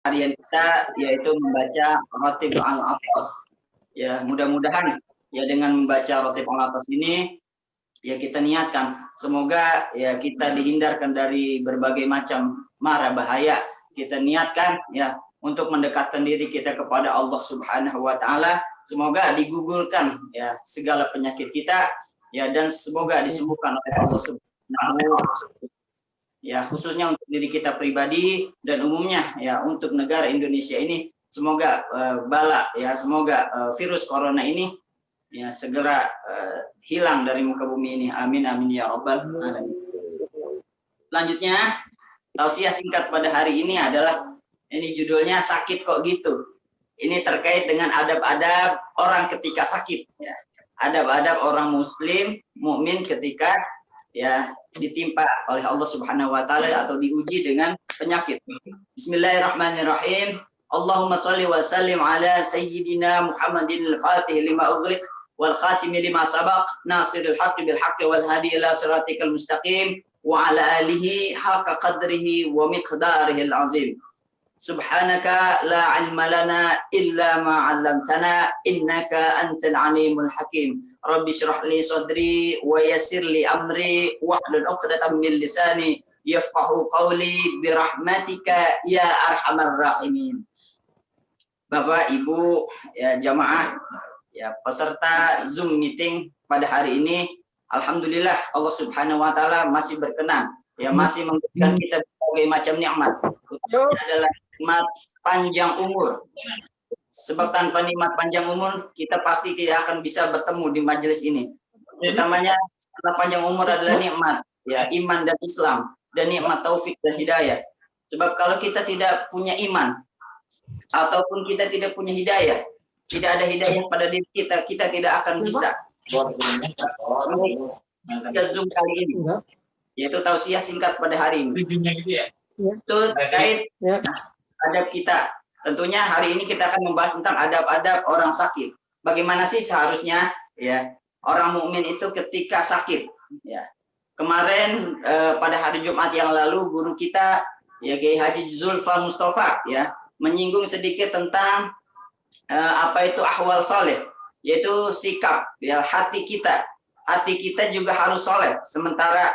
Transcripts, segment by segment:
harian kita yaitu membaca Ratib al-Atas. Ya, mudah-mudahan ya dengan membaca Ratib al-Atas ini ya kita niatkan semoga ya kita dihindarkan dari berbagai macam mara bahaya. Kita niatkan ya untuk mendekatkan diri kita kepada Allah Subhanahu wa taala. Semoga digugurkan ya segala penyakit kita ya dan semoga disembuhkan oleh Allah Subhanahu wa taala. Ya khususnya untuk diri kita pribadi dan umumnya ya untuk negara Indonesia ini semoga bala ya semoga virus corona ini ya segera hilang dari muka bumi ini, amin amin ya rabbal alamin. Selanjutnya tausiah singkat pada hari ini adalah ini judulnya sakit kok gitu. Ini terkait dengan adab-adab orang ketika sakit ya. Adab-adab orang muslim mukmin ketika ya ditimpa oleh Allah Subhanahu wa taala atau diuji dengan penyakit. Bismillahirrahmanirrahim. Allahumma shalli wa sallim ala sayyidina Muhammadin al-Fatih lima ughliq wal khatim lima sabaq nasiril haqqi bil haqqi wal hadi ila siratikal mustaqim wa ala alihi haqqa qadrihi wa miqdarihi al-azim. Subhanaka la ilma lana illa ma 'allamtana innaka antal alimul hakim. Rabbi shrah li sadri wa yassir li amri wahlul 'uqdatam min lisani yafqahu qawli bi rahmatika ya arhamar rahimin. Bapak, Ibu, ya jamaah, ya peserta Zoom meeting pada hari ini, alhamdulillah Allah Subhanahu wa taala masih berkenan, ya masih memberikan kita berbagai macam nikmat. Ini adalah nikmat panjang umur. Sebab tanpa nikmat panjang umur, kita pasti tidak akan bisa bertemu di majelis ini. Utamanya setelah panjang umur adalah nikmat, ya iman dan Islam, dan nikmat taufik dan hidayah. Sebab kalau kita tidak punya iman, ataupun kita tidak punya hidayah, tidak ada hidayah pada diri kita, kita tidak akan bisa. Kita Zoom kali ini, yaitu tausiah singkat pada hari ini. Itu terkait adab kita. Tentunya hari ini kita akan membahas tentang adab-adab orang sakit. Bagaimana sih seharusnya ya orang mukmin itu ketika sakit? Ya. Kemarin pada hari Jumat yang lalu guru kita ya Kiai Haji Zulfa Mustafa ya menyinggung sedikit tentang apa itu ahwal soleh, yaitu sikap ya hati kita. Hati kita juga harus soleh. Sementara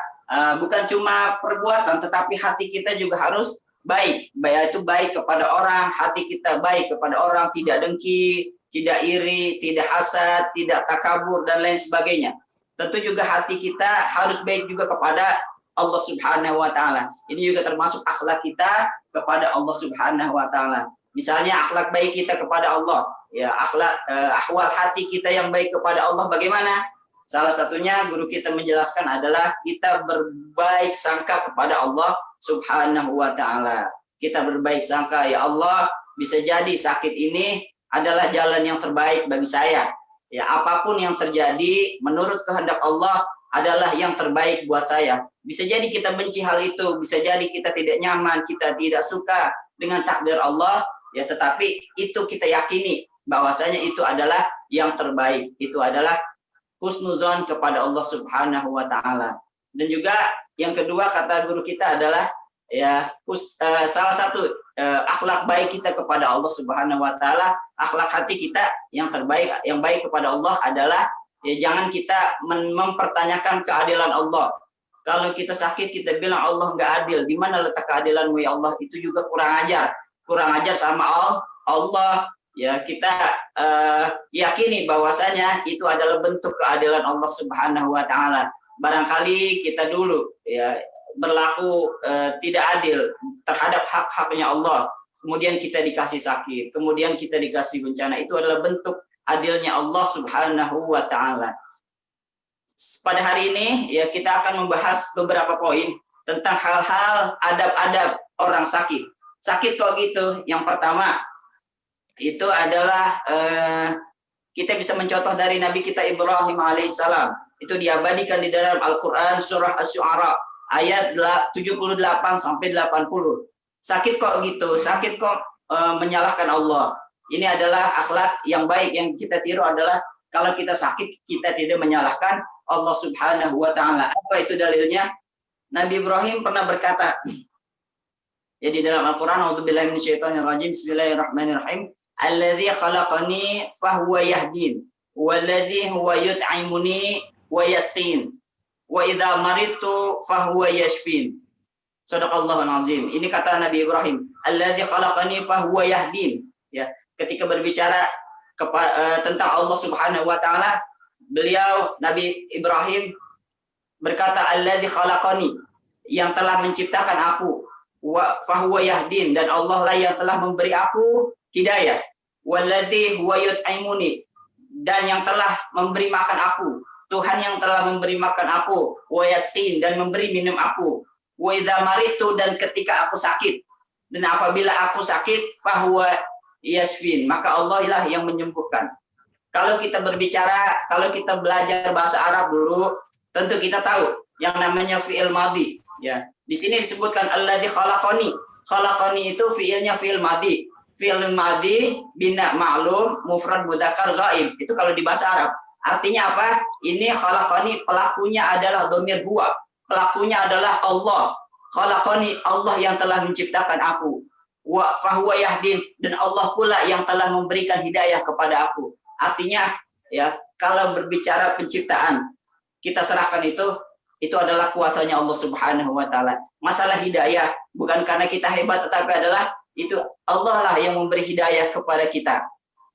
bukan cuma perbuatan, tetapi hati kita juga harus baik, yaitu baik kepada orang, hati kita baik kepada orang, tidak dengki, tidak iri, tidak hasad, tidak takabur dan lain sebagainya. Tentu juga hati kita harus baik juga kepada Allah Subhanahu wa taala. Ini juga termasuk akhlak kita kepada Allah Subhanahu wa taala. Misalnya akhlak baik kita kepada Allah, ya akhlak ahwal hati kita yang baik kepada Allah bagaimana? Salah satunya guru kita menjelaskan adalah kita berbaik sangka kepada Allah Subhanahu wa taala. Kita berbaik sangka, ya Allah, bisa jadi sakit ini adalah jalan yang terbaik bagi saya. Ya, apapun yang terjadi menurut kehendak Allah adalah yang terbaik buat saya. Bisa jadi kita benci hal itu, bisa jadi kita tidak nyaman, kita tidak suka dengan takdir Allah, ya tetapi itu kita yakini bahwasanya itu adalah yang terbaik. Itu adalah husnuzon kepada Allah Subhanahu wa taala. Dan juga yang kedua kata guru kita adalah ya salah satu akhlak baik kita kepada Allah Subhanahu wa taala, akhlak hati kita yang terbaik, yang baik kepada Allah adalah ya jangan kita mempertanyakan keadilan Allah. Kalau kita sakit kita bilang Allah nggak adil, di mana letak keadilanmu ya Allah? Itu juga kurang ajar sama Allah. Ya kita yakini bahwasanya itu adalah bentuk keadilan Allah Subhanahu wa taala. Barangkali kita dulu ya berlaku tidak adil terhadap hak-haknya Allah. Kemudian kita dikasih sakit, kemudian kita dikasih bencana. Itu adalah bentuk adilnya Allah Subhanahu wa taala. Pada hari ini ya kita akan membahas beberapa poin tentang hal-hal adab-adab orang sakit. Sakit kok gitu? Yang pertama itu adalah kita bisa mencontoh dari Nabi kita Ibrahim alaihissalam. Itu diabadikan di dalam Al-Quran surah Asy-Syu'ara ayat 78 sampai 80. Sakit kok gitu? Sakit kok menyalahkan Allah? Ini adalah akhlak yang baik yang kita tiru adalah kalau kita sakit kita tidak menyalahkan Allah Subhanahu wa taala. Apa itu dalilnya? Nabi Ibrahim pernah berkata, Ya di dalam Al-Qur'an, a'udzubillahi minasyaitonirrajim, bismillahirrahmanirrahim. Alladzi khalaqani fahuwa yahdin, walladzi huwa yut'imuni wa yasqin, wa idza maridtu fahuwa yashfin. Shadaqallahul azim. Ini kata Nabi Ibrahim, alladzi khalaqani fahuwa yahdin. Ya, ketika berbicara tentang Allah Subhanahu wa taala, beliau Nabi Ibrahim berkata alladzi khalaqani, yang telah menciptakan aku, wa fahuwa yahdin, dan Allah lah yang telah memberi aku hidayah, walladzi huwa yut'imuni, dan yang telah memberi makan aku, Tuhan yang telah memberi makan aku, wa yasqin, dan memberi minum aku, wa idza maritu, dan ketika aku sakit, dan apabila aku sakit, fahuwa yasfin, maka Allah lah yang menyembuhkan. Kalau kita berbicara, kalau kita belajar bahasa Arab dulu, tentu kita tahu yang namanya fi'il madhi. Ya, di sini disebutkan alladzi khalaqani. Khalaqani itu fi'ilnya fi'il madhi. Fi'il madhi bina ma'lum mufrad mudzakkar ghaib. Itu kalau di bahasa Arab. Artinya apa? Ini khalaqani, pelakunya adalah dhamir huwa. Pelakunya adalah Allah. Khalaqani, Allah yang telah menciptakan aku. Wa fahuwa yahdin, dan Allah pula yang telah memberikan hidayah kepada aku. Artinya, ya, kalau berbicara penciptaan, kita serahkan itu adalah kuasanya Allah Subhanahu wa taala. Masalah hidayah bukan karena kita hebat, tetapi adalah itu Allah lah yang memberi hidayah kepada kita.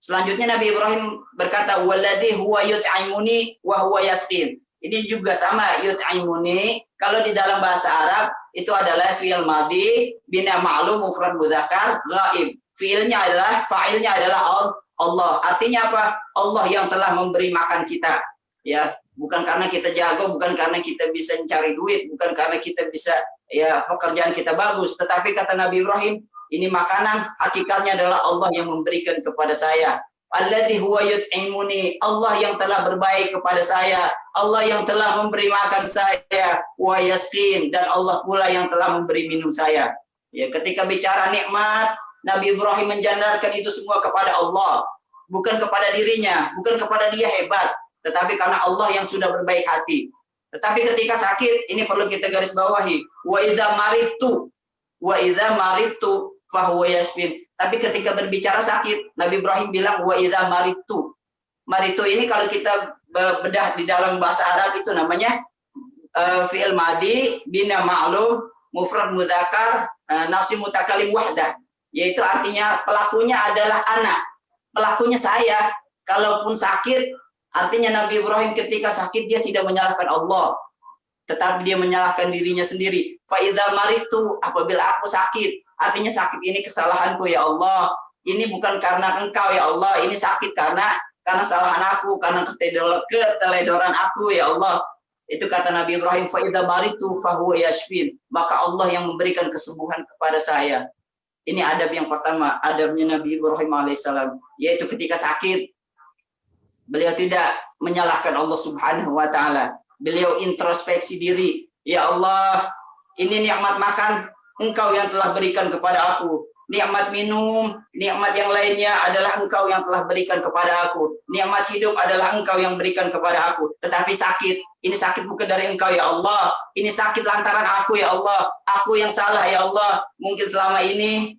Selanjutnya Nabi Ibrahim berkata, walladzi huwa yut'imuni wa huwa yasqin. Ini juga sama, yut'imuni kalau di dalam bahasa Arab itu adalah fi'il madhi bina ma'lum mufrad mudzakkar ghaib. Fi'ilnya adalah, fa'ilnya adalah Allah. Artinya apa? Allah yang telah memberi makan kita. Ya, bukan karena kita jago, bukan karena kita bisa mencari duit, bukan karena kita bisa, ya, pekerjaan kita bagus, tetapi kata Nabi Ibrahim, ini makanan hakikatnya adalah Allah yang memberikan kepada saya. Alladzi huwa yut'imuni, Allah yang telah berbaik kepada saya, Allah yang telah memberi makan saya, wa yasqin, dan Allah pula yang telah memberi minum saya. Ya, ketika bicara nikmat, Nabi Ibrahim menjandarkan itu semua kepada Allah, bukan kepada dirinya, bukan kepada dia hebat, tetapi karena Allah yang sudah berbaik hati. Tetapi ketika sakit, ini perlu kita garis bawahi, wa idza maridtu fahuwa yashfin. Tapi ketika berbicara sakit, Nabi Ibrahim bilang wa idza maridtu. Maridtu ini kalau kita bedah di dalam bahasa Arab itu namanya fi'il madhi bina ma'lum mufrad mudzakkar nafsi mutakallim wahdah, yaitu artinya pelakunya adalah anak, pelakunya saya. Kalaupun sakit, artinya Nabi Ibrahim ketika sakit dia tidak menyalahkan Allah, tetapi dia menyalahkan dirinya sendiri. Fa idza maridtu, apabila aku sakit, artinya sakit ini kesalahanku ya Allah. Ini bukan karena Engkau ya Allah, ini sakit karena kesalahan aku, karena keteledoran aku ya Allah. Itu kata Nabi Ibrahim, fa idza maridtu fahuwa yashfin, maka Allah yang memberikan kesembuhan kepada saya. Ini adab yang pertama, adabnya Nabi Ibrahim alaihissalam, yaitu ketika sakit beliau tidak menyalahkan Allah Subhanahu wa taala. Beliau introspeksi diri. Ya Allah, ini nikmat makan Engkau yang telah berikan kepada aku. Nikmat minum, nikmat yang lainnya adalah Engkau yang telah berikan kepada aku. Nikmat hidup adalah Engkau yang berikan kepada aku. Tetapi sakit, ini sakit bukan dari Engkau ya Allah. Ini sakit lantaran aku ya Allah. Aku yang salah ya Allah. Mungkin selama ini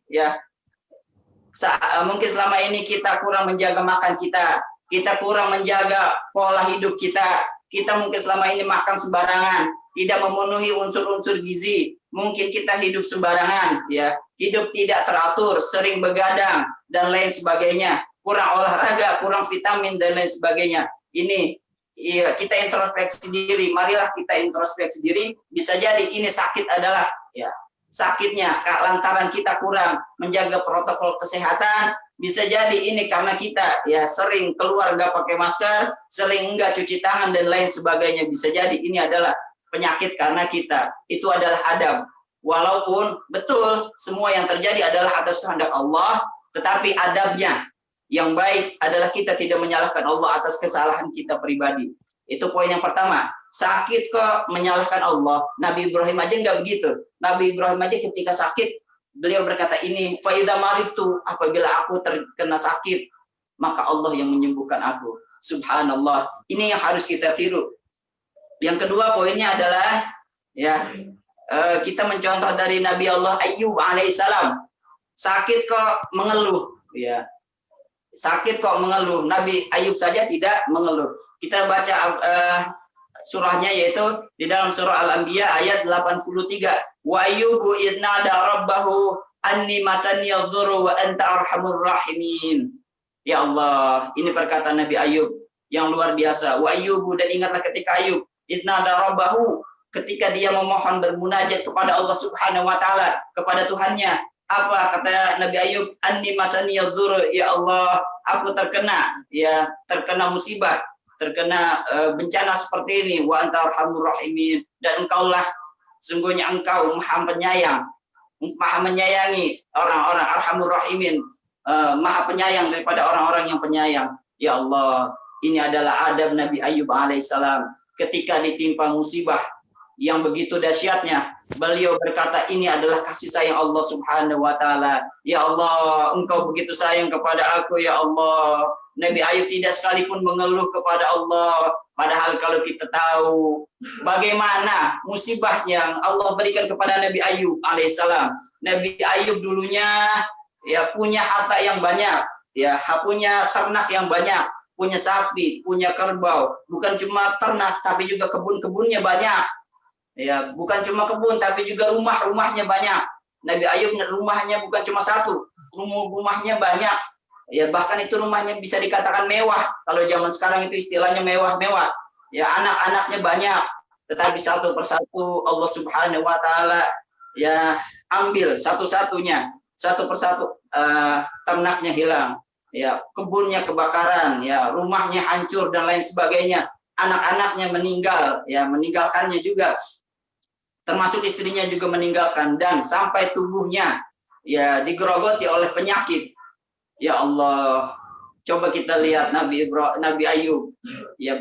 kita kurang menjaga makan kita. Kita kurang menjaga pola hidup kita. Kita mungkin selama ini makan sembarangan, tidak memenuhi unsur-unsur gizi. Mungkin kita hidup sembarangan, ya, hidup tidak teratur, sering begadang dan lain sebagainya, kurang olahraga, kurang vitamin dan lain sebagainya. Ini, ya, kita introspeksi diri. Marilah kita introspeksi diri. Bisa jadi ini sakit adalah, ya, sakitnya lantaran kita kurang menjaga protokol kesehatan. Bisa jadi ini karena kita, ya, sering keluar nggak pakai masker, sering nggak cuci tangan dan lain sebagainya. Bisa jadi ini adalah penyakit karena kita. Itu adalah adab. Walaupun betul semua yang terjadi adalah atas kehendak Allah, tetapi adabnya yang baik adalah kita tidak menyalahkan Allah atas kesalahan kita pribadi. Itu poin yang pertama. Sakit kok menyalahkan Allah. Nabi Ibrahim aja nggak begitu. Nabi Ibrahim aja ketika sakit, beliau berkata ini, fa idza maridtu, apabila aku terkena sakit, maka Allah yang menyembuhkan aku. Subhanallah. Ini yang harus kita tiru. Yang kedua poinnya adalah, ya, kita mencontoh dari Nabi Allah Ayyub alaihissalam. Sakit kok mengeluh, ya. Sakit kok mengeluh. Nabi Ayub saja tidak mengeluh. Kita baca surahnya yaitu di dalam surah Al-Anbiya ayat 83. Wa ayyubu idnada rabbahu anni masaniyad dhurru wa anta arhamur rahimin. Ya Allah, ini perkataan Nabi Ayub yang luar biasa. Wa ayyubu, dan ingatlah ketika Ayub idnada rabbahu, ketika dia memohon bermunajat kepada Allah Subhanahu wa taala, kepada Tuhannya. Apa kata Nabi Ayub? Anni masaniyad dhurru, ya Allah, aku terkena musibah, terkena bencana seperti ini. Wa anta arhamur rahimin, dan engkaulah sungguhnya engkau maha penyayang, maha menyayangi orang-orang, arhamur rahimin, maha penyayang daripada orang-orang yang penyayang. Ya Allah, ini adalah adab Nabi Ayub alaihissalam. Ketika ditimpa musibah yang begitu dahsyatnya, beliau berkata, ini adalah kasih sayang Allah Subhanahu wa taala. Ya Allah, engkau begitu sayang kepada aku, ya Allah. Nabi Ayub tidak sekalipun mengeluh kepada Allah. Padahal kalau kita tahu bagaimana musibah yang Allah berikan kepada Nabi Ayub alaihissalam. Nabi Ayub dulunya punya harta yang banyak, punya ternak yang banyak, punya sapi, punya kerbau. Bukan cuma ternak, tapi juga kebun-kebunnya banyak. Bukan cuma kebun, tapi juga rumah-rumahnya banyak. Nabi Ayub rumahnya bukan cuma satu, rumahnya banyak. Bahkan itu rumahnya bisa dikatakan mewah. Kalau zaman sekarang itu istilahnya mewah-mewah. Anak-anaknya banyak. Tetapi satu persatu Allah Subhanahu wa taala ambil satu-satunya, satu persatu. Ternaknya hilang, kebunnya kebakaran, rumahnya hancur dan lain sebagainya. Anak-anaknya meninggal, meninggalkannya juga. Termasuk istrinya juga meninggalkan, dan sampai tubuhnya digerogoti oleh penyakit. Ya Allah, coba kita lihat Nabi Ayub,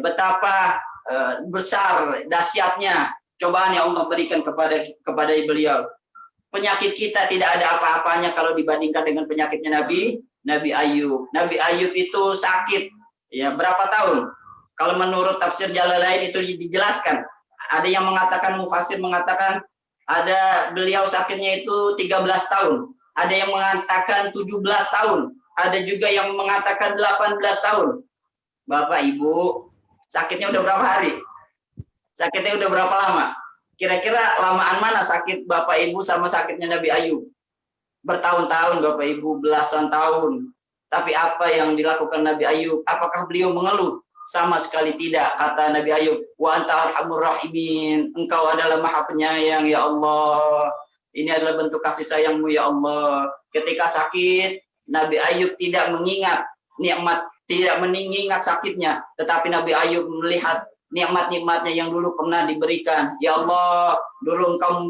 betapa besar dahsyatnya cobaan yang Allah berikan kepada beliau. Penyakit kita tidak ada apa-apanya kalau dibandingkan dengan penyakitnya Nabi Ayub. Nabi Ayub itu sakit berapa tahun? Kalau menurut tafsir Jalalain itu dijelaskan. Ada yang mengatakan, mufasir mengatakan ada beliau sakitnya itu 13 tahun. Ada yang mengatakan 17 tahun. Ada juga yang mengatakan 18 tahun. Bapak, Ibu, sakitnya udah berapa hari? Sakitnya udah berapa lama? Kira-kira lamaan mana sakit Bapak Ibu sama sakitnya Nabi Ayub? Bertahun-tahun Bapak Ibu, belasan tahun. Tapi apa yang dilakukan Nabi Ayub? Apakah beliau mengeluh? Sama sekali tidak. Kata Nabi Ayub, wa anta arhamur rahimin, engkau adalah maha penyayang, ya Allah. Ini adalah bentuk kasih sayangmu, ya Allah. Ketika sakit, Nabi Ayub tidak mengingat nikmat, tidak mengingat sakitnya, tetapi Nabi Ayub melihat nikmat-nikmatnya yang dulu pernah diberikan. Ya Allah, dulu engkau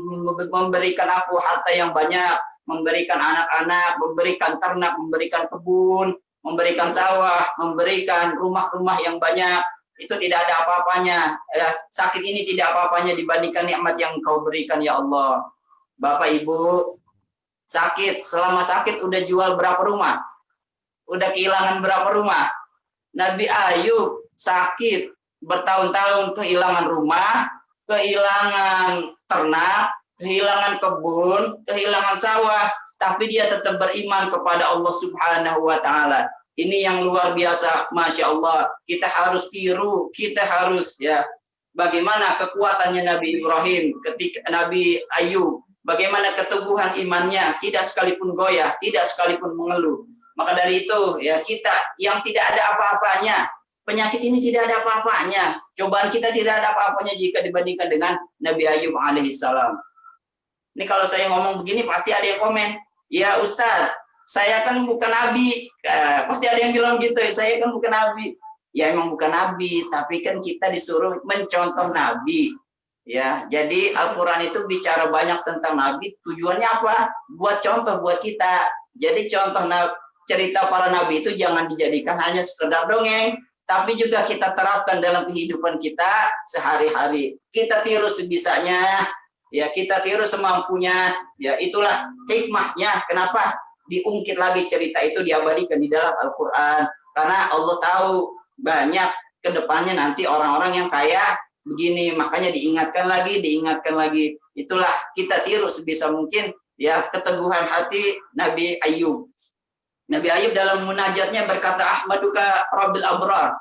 memberikan aku harta yang banyak, memberikan anak-anak, memberikan ternak, memberikan kebun, memberikan sawah, memberikan rumah-rumah yang banyak. Itu tidak ada apa-apanya. Sakit ini tidak apa-apanya dibandingkan nikmat yang engkau berikan, ya Allah. Bapak Ibu, sakit, selama sakit udah jual berapa rumah? Udah kehilangan berapa rumah? Nabi Ayub sakit bertahun-tahun, kehilangan rumah, kehilangan ternak, kehilangan kebun, kehilangan sawah, tapi dia tetap beriman kepada Allah Subhanahu wa taala. Ini yang luar biasa, Masya Allah. Kita harus tiru, kita harus bagaimana kekuatannya Nabi Ibrahim ketika Nabi Ayub, bagaimana keteguhan imannya, tidak sekalipun goyah, tidak sekalipun mengeluh. Maka dari itu kita yang tidak ada apa-apanya, penyakit ini tidak ada apa-apanya, cobaan kita tidak ada apa-apanya jika dibandingkan dengan Nabi Ayub alaihissalam. Ini kalau saya ngomong begini pasti ada yang komen, ya Ustadz, saya kan bukan nabi. Pasti ada yang bilang gitu, saya kan bukan nabi. Ya emang bukan nabi, tapi kan kita disuruh mencontoh nabi. Jadi Al-Quran itu bicara banyak tentang nabi. Tujuannya apa? Buat contoh buat kita. Jadi contoh cerita para nabi itu jangan dijadikan hanya sekedar dongeng, tapi juga kita terapkan dalam kehidupan kita sehari-hari. Kita tiru sebisanya, kita tiru semampunya. Itulah hikmahnya. Kenapa diungkit lagi cerita itu, diabadikan di dalam Al-Quran? Karena Allah tahu banyak kedepannya nanti orang-orang yang kaya begini, makanya diingatkan lagi. Itulah kita tiru sebisa mungkin ya keteguhan hati Nabi Ayub. Nabi Ayub dalam munajatnya berkata, Ahmaduka Rabbil Abrar,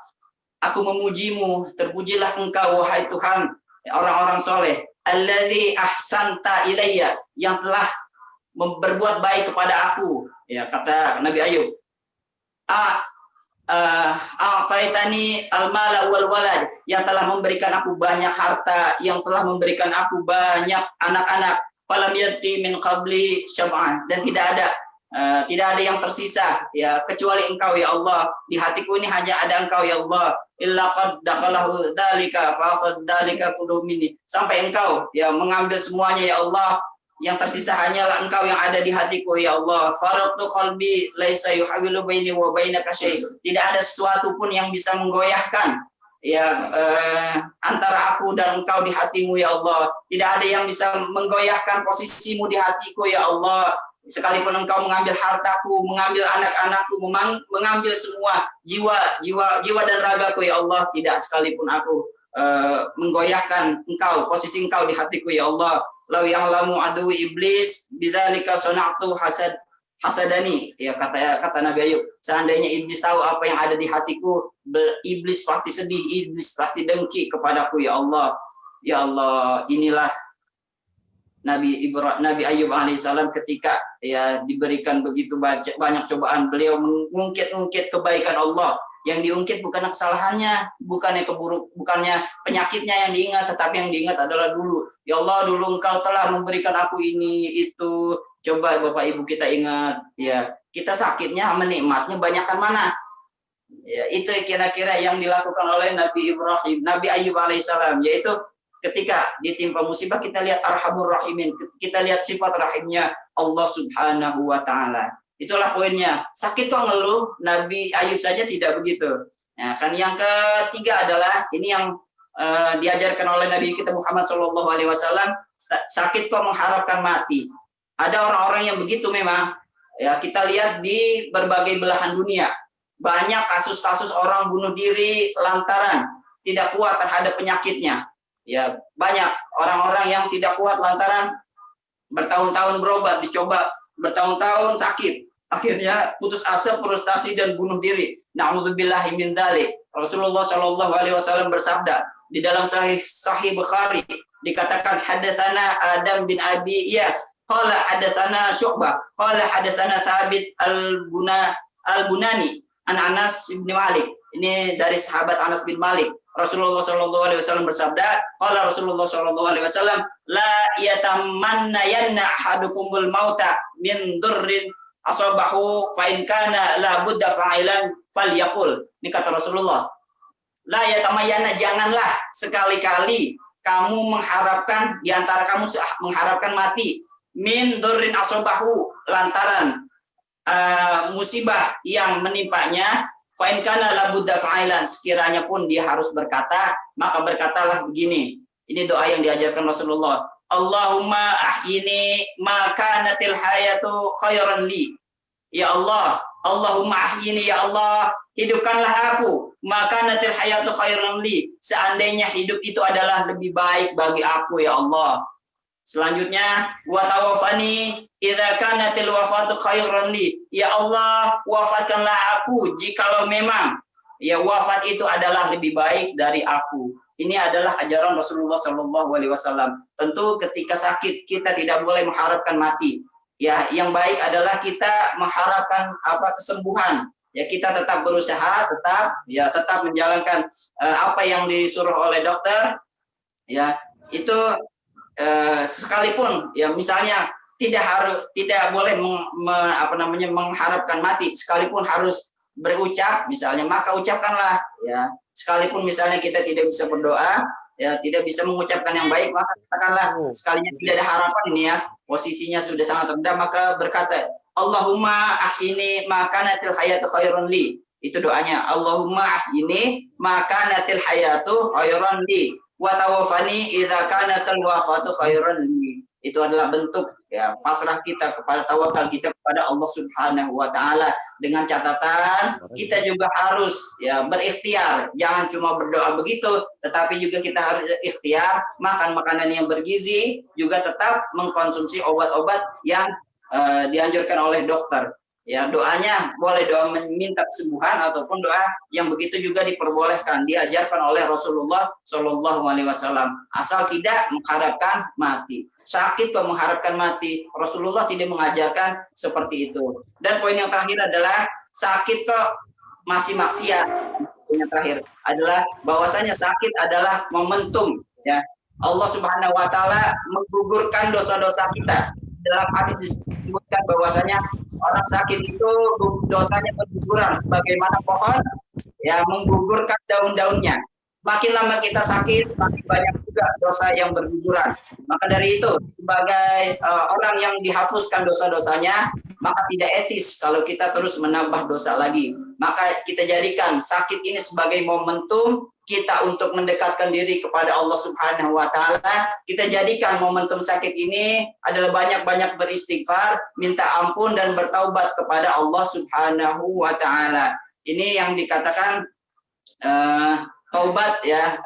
aku memujimu, terpujilah engkau wahai Tuhan orang-orang soleh, alladzi ahsanta ilayya, yang telah berbuat baik kepada aku, ya kata Nabi Ayub. A'taitani al-mala wal walad, yang telah memberikan aku banyak harta, yang telah memberikan aku banyak anak-anak. Falam yadqi min qabli syab'an, dan tidak ada yang tersisa ya kecuali engkau ya Allah. Di hatiku ini hanya ada engkau ya Allah. Illa qad dakhalahu dzalika fa akhadh dzalika kullu minni, sampai engkau ya mengambil semuanya ya Allah. Yang tersisa hanyalah engkau yang ada di hatiku ya Allah. Faraqtu qalbi laisa yuhawilu baini wa bainaka syai', tidak ada sesuatu pun yang bisa menggoyahkan ya antara aku dan engkau di hatimu ya Allah. Tidak ada yang bisa menggoyahkan posisimu di hatiku ya Allah. Sekalipun engkau mengambil hartaku, mengambil anak-anakku, mengambil semua jiwa dan ragaku ya Allah, tidak sekalipun aku menggoyahkan engkau, posisi engkau di hatiku ya Allah. Lau ya'lamu adu iblis bidzalika sana'tu hasadani, ya kata Nabi Ayub, seandainya iblis tahu apa yang ada di hatiku, iblis pasti sedih, iblis pasti dengki kepadaku ya Allah. Ya Allah, inilah Nabi Ayub alaihissalam ketika ya diberikan begitu banyak cobaan, beliau mengungkit kebaikan Allah. Yang diungkit bukan kesalahannya, bukannya penyakitnya yang diingat, tetapi yang diingat adalah dulu. Ya Allah, dulu engkau telah memberikan aku ini itu. Coba Bapak Ibu kita ingat ya, kita sakitnya menikmatnya banyakkan mana? Ya, itu kira-kira yang dilakukan oleh Nabi Ayub alaihissalam, yaitu ketika ditimpa musibah kita lihat Arhamur Rahimin, kita lihat sifat rahimnya Allah Subhanahu wa taala. Itulah poinnya. Sakit kok ngeluh, Nabi Ayub saja tidak begitu. Nah, kan yang ketiga adalah ini yang diajarkan oleh Nabi kita Muhammad SAW, sakit kok mengharapkan mati. Ada orang-orang yang begitu memang. Ya, kita lihat di berbagai belahan dunia. Banyak kasus-kasus orang bunuh diri lantaran tidak kuat terhadap penyakitnya. Ya, banyak orang-orang yang tidak kuat lantaran bertahun-tahun berobat, dicoba bertahun-tahun sakit, akhirnya putus asa, frustasi dan bunuh diri. Na'udzubillahi min dzalik. Rasulullah Shallallahu alaihi wasallam bersabda di dalam sahih Bukhari, dikatakan hadatsana Adam bin Abi Iyas, qala hadatsana Syu'bah, qala hadatsana Thabit al-Bunani an Anas bin Malik. Ini dari sahabat Anas bin Malik. Rasulullah Shallallahu alaihi wasallam bersabda, qala Rasulullah Shallallahu alaihi wasallam, la yatamanna yanna ahadukumul mauta min durrin asabahu fa in kana la budda fa'ilan falyaqul. Ini kata Rasulullah. La yatamayana, janganlah sekali-kali kamu mengharapkan, di antara kamu mengharapkan mati, min durrin asabahu, lantaran musibah yang menimpanya, fa in kana la budda fa'ilan, sekiranya pun dia harus berkata, maka berkatalah begini. Ini doa yang diajarkan Rasulullah. Allahumma ahyini ma kanatil hayatu khairan li. Ya Allah, Allahumma ahyini, ya Allah, hidupkanlah aku, ma kanatil hayatu khairan li, seandainya hidup itu adalah lebih baik bagi aku ya Allah. Selanjutnya, wa tawaffani idza kanatil wafatu khairan li. Ya Allah, wafatkanlah aku jikalau memang ya wafat itu adalah lebih baik dari aku. Ini adalah ajaran Rasulullah Shallallahu alaihi wasallam. Tentu ketika sakit kita tidak boleh mengharapkan mati. Ya, yang baik adalah kita mengharapkan kesembuhan. Ya, kita tetap berusaha, tetap menjalankan apa yang disuruh oleh dokter. Ya, itu sekalipun ya misalnya tidak boleh mengharapkan mati, sekalipun harus berucap misalnya, maka ucapkanlah ya. Sekalipun misalnya kita tidak bisa berdoa, ya tidak bisa mengucapkan yang baik, maka katakanlah sekalinya tidak ada harapan ini ya, posisinya sudah sangat rendah, maka berkata Allahumma ahyini ma kanatil hayatu khairan li. Itu doanya. Allahumma ahyini ma kanatil hayatu khairan li wa tawaffani idza kanatil wafatu khairan li. Itu adalah bentuk ya pasrah kita kepada tawakal kita kepada Allah Subhanahu wa taala. Dengan catatan kita juga harus ya berikhtiar, jangan cuma berdoa begitu, tetapi juga kita harus ikhtiar makan makanan yang bergizi, juga tetap mengkonsumsi obat-obat yang dianjurkan oleh dokter. Ya, doanya boleh doa meminta kesembuhan ataupun doa yang begitu juga diperbolehkan, diajarkan oleh Rasulullah Shallallahu Alaihi Wasallam. Asal tidak mengharapkan mati. Sakit kok mengharapkan mati. Rasulullah tidak mengajarkan seperti itu. Dan poin yang terakhir adalah sakit kok masih maksiat. Poin yang terakhir adalah bahwasanya sakit adalah momentum. Ya, Allah Subhanahu Wa Taala menggugurkan dosa-dosa kita. Dalam hadis disebutkan bahwasanya orang sakit itu dosanya berguguran, bagaimana pohon ya menggugurkan daun-daunnya. Makin lama kita sakit, semakin banyak juga dosa yang berguguran. Maka dari itu, sebagai orang yang dihapuskan dosa-dosanya, maka tidak etis kalau kita terus menambah dosa lagi. Maka kita jadikan sakit ini sebagai momentum kita untuk mendekatkan diri kepada Allah Subhanahu wa taala. Kita jadikan momentum sakit ini adalah banyak-banyak beristighfar, minta ampun dan bertaubat kepada Allah Subhanahu wa taala. Ini yang dikatakan taubat ya,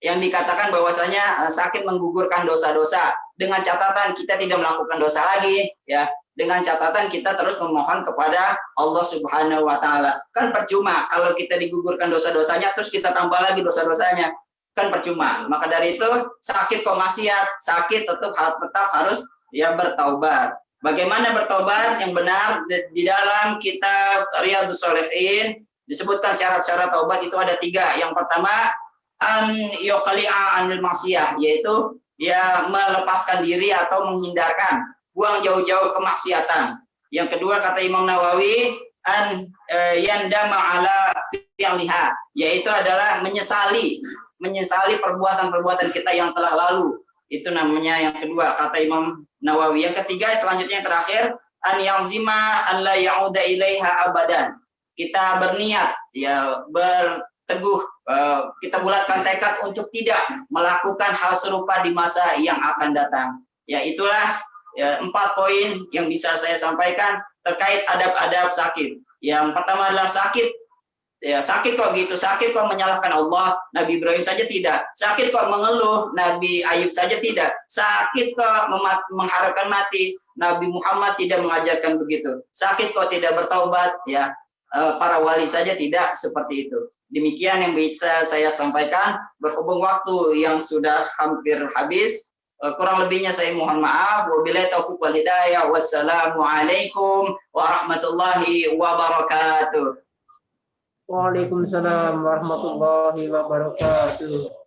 yang dikatakan bahwasanya sakit menggugurkan dosa-dosa, dengan catatan kita tidak melakukan dosa lagi ya, dengan catatan kita terus memohon kepada Allah Subhanahu wa taala. Kan percuma kalau kita digugurkan dosa-dosanya terus kita tambah lagi dosa-dosanya, kan percuma. Maka dari itu sakit kok maksiat, sakit tetap harus ya bertaubat. Bagaimana bertaubat yang benar? Di dalam kitab Riyadhus Shalihin disebutkan syarat-syarat taubat itu ada 3. Yang pertama, an yuqli'a anil maksiyah, yaitu ya melepaskan diri atau menghindarkan, buang jauh-jauh kemaksiatan. Yang kedua kata Imam Nawawi, an yandama ala fi'liha, yaitu adalah menyesali perbuatan-perbuatan kita yang telah lalu. Itu namanya yang kedua kata Imam Nawawi. Yang ketiga selanjutnya yang terakhir, an yanzima an la ya'uda ilaiha abadan. Kita berniat ya berteguh, kita bulatkan tekad untuk tidak melakukan hal serupa di masa yang akan datang. Ya itulah 4 poin yang bisa saya sampaikan terkait adab-adab sakit. Yang pertama adalah sakit. Ya, sakit kok gitu, sakit kok menyalahkan Allah, Nabi Ibrahim saja tidak. Sakit kok mengeluh, Nabi Ayub saja tidak. Sakit kok mengharapkan mati, Nabi Muhammad tidak mengajarkan begitu. Sakit kok tidak bertaubat, ya para wali saja tidak seperti itu. Demikian yang bisa saya sampaikan. Berhubung waktu yang sudah hampir habis, kurang lebihnya saya mohon maaf. Wabillahi taufiq wal hidayah. Wassalamualaikum warahmatullahi wabarakatuh. Waalaikumsalam warahmatullahi wabarakatuh.